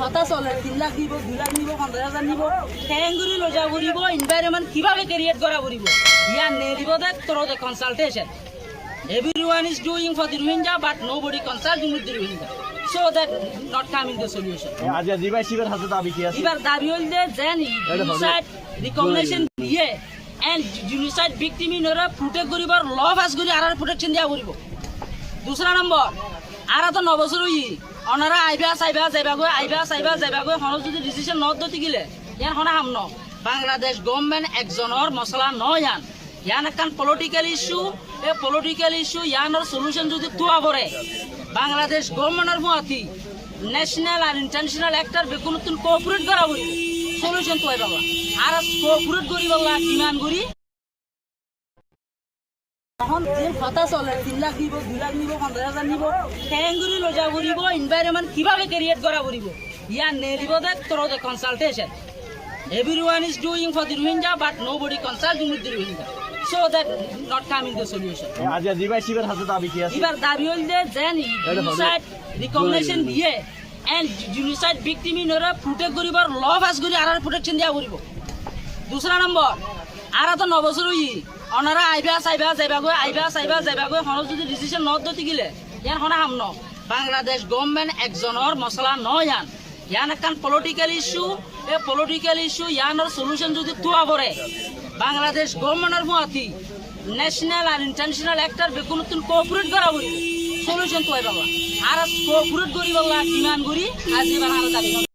কথা চলে 3 লাখ দিব 2 লাখ নিব 15,000 নিব ঠেঙ্গুরি লজা করিব এনভায়রনমেন্ট কিভাবে ক্রিয়েট করা করিব ইয়ার নেলিব দেখ তোর দে consultation everyone is doing for the Rohingya but nobody consulting with the Rohingya so that not coming the solution আজ জিবাই শিবের হাতে দাবি কি আছে এবার দাবি হইলে যেন genocide recognition দিয়ে and genocide victim ইনরা প্রোটেক্ট করিবার ল পাস করি আর প্রোটেকশন দিয়া করিব দুসরা নম্বর আর তো 9 বছর হই অনারা আইবা যাইবা গো হন যদি ডিসিশন নট দতি গিলে ইয়ান হনা হামন বাংলাদেশ গভর্নমেন্ট একজনের মশলা নয়ান ইয়ান কান পলিটিক্যাল ইস্যু এ পলিটিক্যাল ইস্যু ইয়ানোর সলিউশন যদি তোয়া পড়ে বাংলাদেশ গভর্নমেন্টের মতি ন্যাশনাল আর ইন্টারন্যাশনাল অ্যাক্টর বেকুনতুন কোঅপারেট করা বলি সলিউশন তোয় বাবা আর কোঅপারেট করি বলা কিমান করি এখন যে কথা চলে 3 লাখ দিব 2 লাখ নিব 15,000 নিব ঠেঙ্গুরি লজা করিব এনভায়রনমেন্ট কিভাবে ক্রিয়েট করা করিব ইয়ার নেলিব দেখ তোর দে consultation everyone is doing for the Rohingya but nobody consulting with the Rohingya so that not coming the solution আজ জিবাই শিবের হাতে দাবি কি আছে এবার দাবি হইলে যেন genocide recognition দিয়ে and genocide victim ইনরা প্রোটেক্ট করিবার ল পাস করি আর প্রোটেকশন দিয়া করিব দুসরা নম্বর আর তো 9 বছর হই অনারা আইবা যাইবা গো হন যদি ডিসিশন নট দতি গিলে ইয়ান হনা হামন বাংলাদেশ গভর্নমেন্ট একজনের মশলা নয়ান ইয়ান কান পলিটিক্যাল ইস্যু এ পলিটিক্যাল ইস্যু ইয়ানোর সলিউশন যদি তোয়া পড়ে বাংলাদেশ গভর্নমেন্টের মতি ন্যাশনাল আর ইন্টারন্যাশনাল অ্যাক্টর বেকুনতুন কোঅপারেট করা বলি সলিউশন তোয় বাবা আর কোঅপারেট করি বলা কিমান করি আজ এবার আর দাবি